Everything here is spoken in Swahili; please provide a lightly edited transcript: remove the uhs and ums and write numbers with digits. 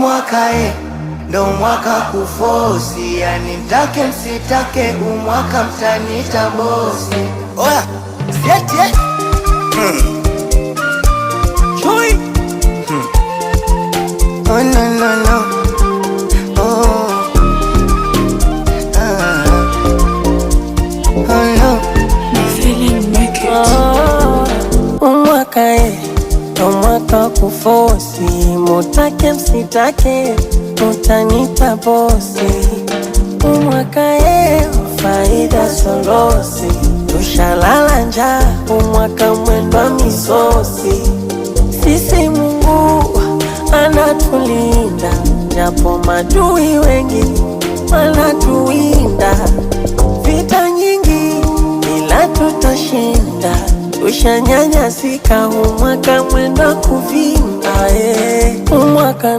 Umwaka ndo mwaka kufosi, yani mtake msitake, umwaka mtanita bosi. Oya, sieti Chui Oh no no no, oh oh no. Umwaka ndo mwaka kufosi, mutake msitake, mutanita bosi. Umwaka faida solosi, tushalala njaa, umwaka mwendwa misosi. Sisi Mungu anatulinda, japo madui wengi wanatuwinda. Vita nyingi ila tutashinda, tushanyanyasika, umwaka mwendwa kuvimba. Umwaka